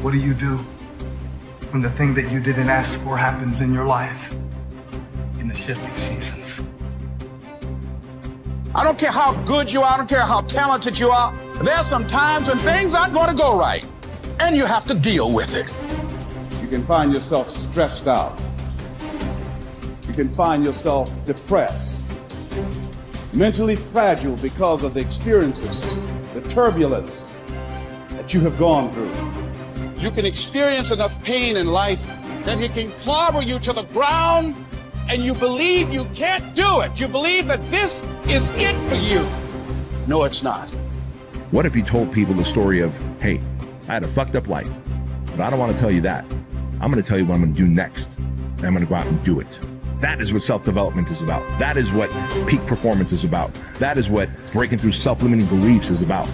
What do you do when the thing that you didn't ask for happens in your life in the shifting seasons? I don't care how good you are, I don't care how talented you are. There are some times when things aren't going to go right, and you have to deal with it. You can find yourself stressed out. You can find yourself depressed, mentally fragile because of the experiences, the turbulence that you have gone through. You can experience enough pain in life that it can clobber you to the ground, and you believe you can't do it. You believe that this is it for you. No, it's not. What if you told people the story of, hey, I had a fucked up life, but I don't want to tell you that. I'm going to tell you what I'm going to do next, and I'm going to go out and do it. That is what self-development is about. That is what peak performance is about. That is what breaking through self-limiting beliefs is about,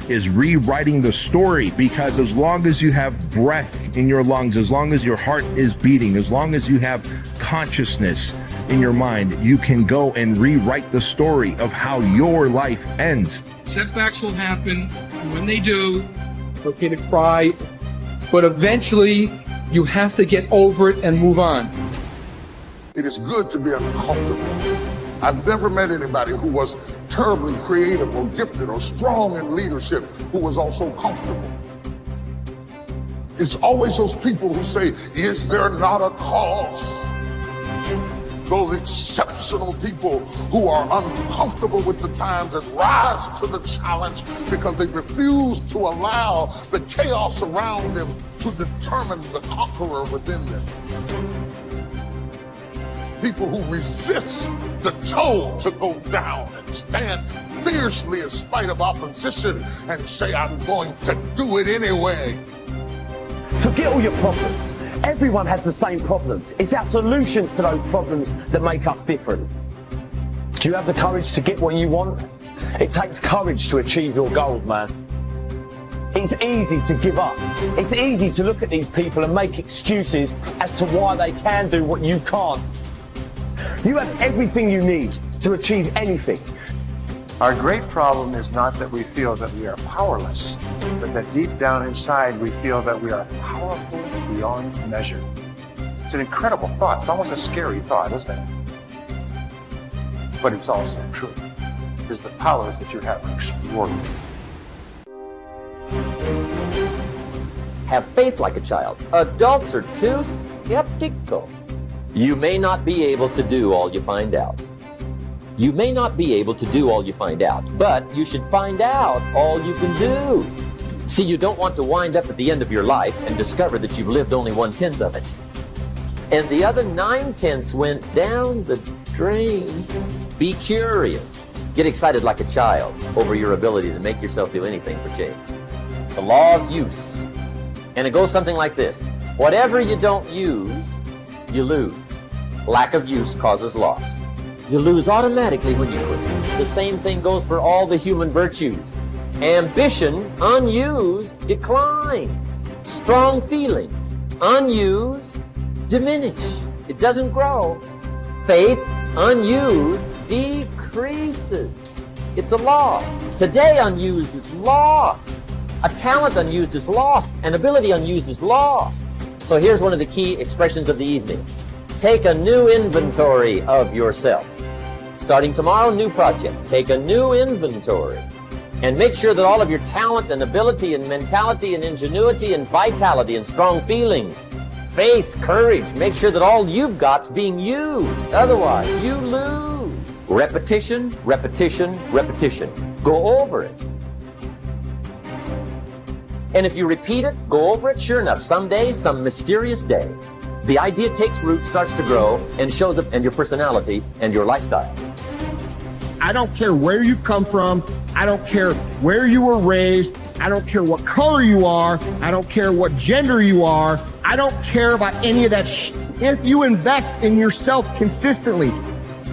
is rewriting the story. Because as long as you have breath in your lungs, as long as your heart is beating, as long as you have consciousness in your mind, you can go and rewrite the story of how your life ends. Setbacks will happen. When they do, it's okay to cry, but eventually you have to get over it and move on. It is good to be uncomfortable. I've never met anybody who was terribly creative or gifted or strong in leadership who was also comfortable. It's always those people who say, is there not a cause? Those exceptional people who are uncomfortable with the times and rise to the challenge because they refuse to allow the chaos around them to determine the conqueror within them. People who resist the toe to go down and stand fiercely in spite of opposition and say, I'm going to do it anyway. Forget all your problems. Everyone has the same problems. It's our solutions to those problems that make us different. Do you have the courage to get what you want? It takes courage to achieve your goals, man. It's easy to give up. It's easy to look at these people and make excuses as to why they can do what you can't. You have everything you need to achieve anything. Our great problem is not that we feel that we are powerless, but that deep down inside we feel that we are powerful beyond measure. It's an incredible thought. It's almost a scary thought, isn't it? But it's also true, because the powers that you have are extraordinary. Have faith like a child. Adults are too skeptical. You may not be able to do all you find out. You may not be able to do all you find out, but you should find out all you can do. See, you don't want to wind up at the end of your life and discover that you've lived only 1/10 of it, and the other 9/10 went down the drain. Be curious. Get excited like a child over your ability to make yourself do anything for change. The law of use. And it goes something like this. Whatever you don't use, you lose. Lack of use causes loss. You lose automatically when you quit. The same thing goes for all the human virtues. Ambition, unused, declines. Strong feelings, unused, diminish. It doesn't grow. Faith, unused, decreases. It's a law. Today unused is lost. A talent unused is lost. An ability unused is lost. So here's one of the key expressions of the evening. Take a new inventory of yourself. Starting tomorrow, new project. Take a new inventory and make sure that all of your talent and ability and mentality and ingenuity and vitality and strong feelings, faith, courage, make sure that all you've got's being used. Otherwise, you lose. Repetition, repetition, repetition. Go over it. And if you repeat it, go over it, sure enough, someday, some mysterious day, the idea takes root, starts to grow, and shows up in your personality and your lifestyle. I don't care where you come from. I don't care where you were raised. I don't care what color you are. I don't care what gender you are. I don't care about any of that If you invest in yourself consistently,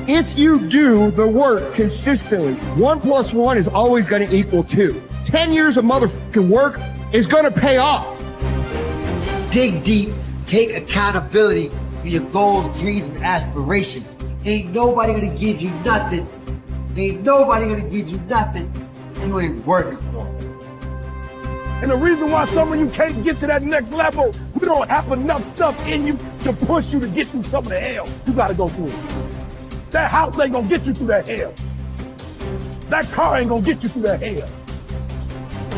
if you do the work consistently, 1 + 1 is always going to equal 2. 10 years of motherfucking work is going to pay off. Dig deep. Take accountability for your goals, dreams, and aspirations. Ain't nobody gonna give you nothing. Ain't nobody gonna give you nothing you ain't working for. And the reason why some of you can't get to that next level, we don't have enough stuff in you to push you to get through some of the hell you gotta go through. That house ain't gonna get you through that hell. That car ain't gonna get you through that hell.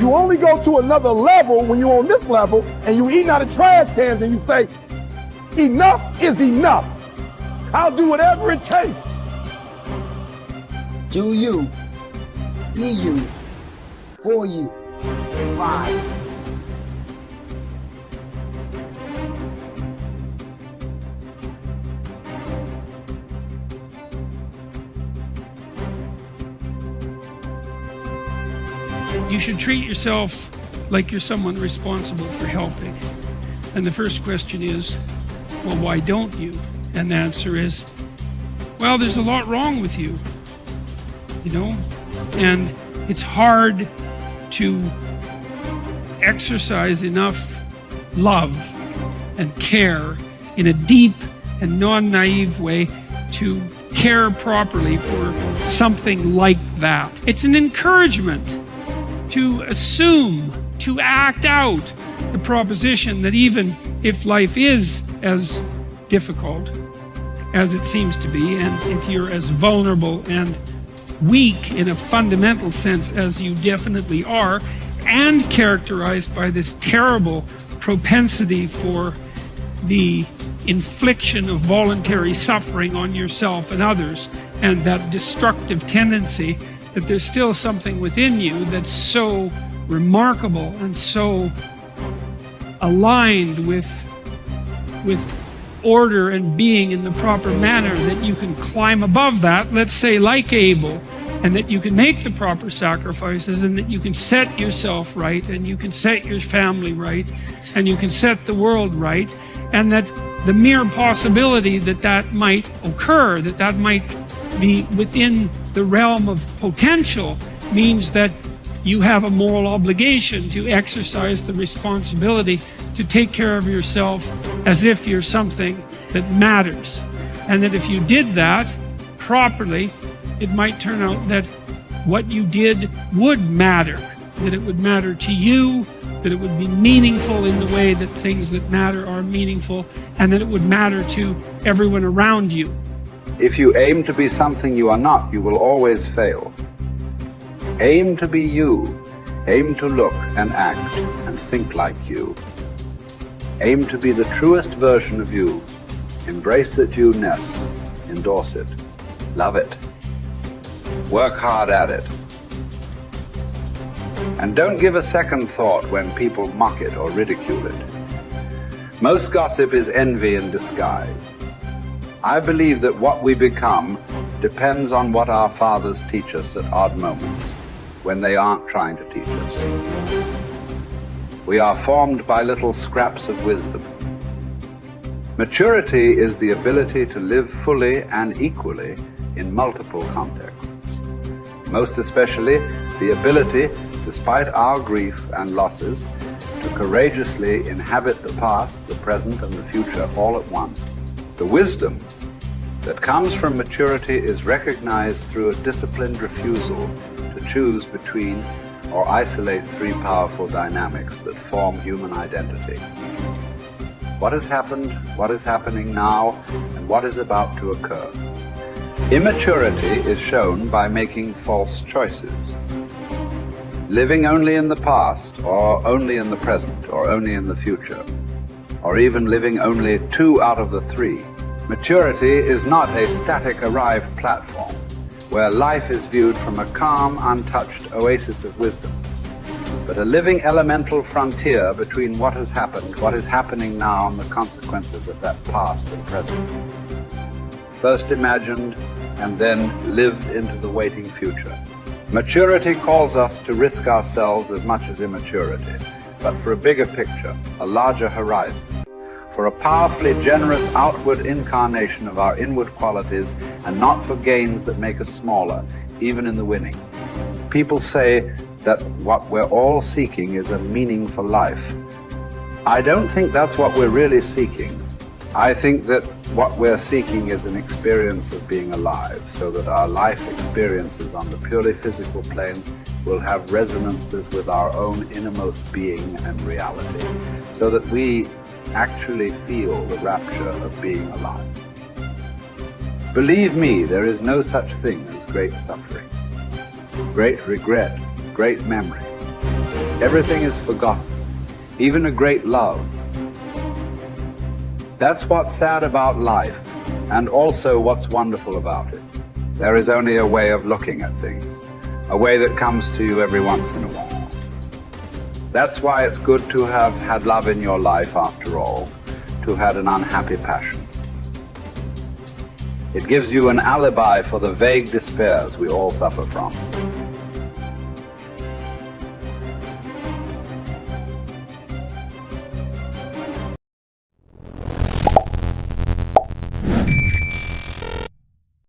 You only go to another level when you're on this level and you eating out of trash cans and you say, enough is enough. I'll do whatever it takes. Do you, be you, for you. Right. You should treat yourself like you're someone responsible for helping. And the first question is, well, why don't you? And the answer is, well, there's a lot wrong with you, you know? And it's hard to exercise enough love and care in a deep and non-naive way to care properly for something like that. It's an encouragement to assume, to act out the proposition that even if life is as difficult as it seems to be, and if you're as vulnerable and weak in a fundamental sense as you definitely are, and characterized by this terrible propensity for the infliction of voluntary suffering on yourself and others, and that destructive tendency, that there's still something within you that's so remarkable and so aligned with order and being in the proper manner that you can climb above that, let's say like Abel, and that you can make the proper sacrifices, and that you can set yourself right, and you can set your family right, and you can set the world right, and that the mere possibility that that might occur, that that might be within the realm of potential, means that you have a moral obligation to exercise the responsibility to take care of yourself as if you're something that matters. And that if you did that properly, it might turn out that what you did would matter, that it would matter to you, that it would be meaningful in the way that things that matter are meaningful, and that it would matter to everyone around you. If you aim to be something you are not, you will always fail. Aim to be you. Aim to look and act and think like you. Aim to be the truest version of you. Embrace that you-ness. Endorse it. Love it. Work hard at it. And don't give a second thought when people mock it or ridicule it. Most gossip is envy in disguise. I believe that what we become depends on what our fathers teach us at odd moments, when they aren't trying to teach us. We are formed by little scraps of wisdom. Maturity is the ability to live fully and equally in multiple contexts. Most especially, the ability, despite our grief and losses, to courageously inhabit the past, the present, and the future all at once. The wisdom that comes from maturity is recognized through a disciplined refusal to choose between or isolate three powerful dynamics that form human identity. What has happened, what is happening now, and what is about to occur. Immaturity is shown by making false choices. Living only in the past, or only in the present, or only in the future, or even living only 2 out of the 3. Maturity is not a static arrived platform where life is viewed from a calm, untouched oasis of wisdom, but a living elemental frontier between what has happened, what is happening now, and the consequences of that past and present. First imagined and then lived into the waiting future. Maturity calls us to risk ourselves as much as immaturity, but for a bigger picture, a larger horizon, for a powerfully generous outward incarnation of our inward qualities, and not for gains that make us smaller, even in the winning. People say that what we're all seeking is a meaningful life. I don't think that's what we're really seeking. I think that what we're seeking is an experience of being alive, so that our life experiences on the purely physical plane will have resonances with our own innermost being and reality, so that we actually feel the rapture of being alive. Believe me, there is no such thing as great suffering, great regret, great memory. Everything is forgotten, even a great love. That's what's sad about life, and also what's wonderful about it. There is only a way of looking at things, a way that comes to you every once in a while. That's why it's good to have had love in your life after all, to have had an unhappy passion. It gives you an alibi for the vague despairs we all suffer from.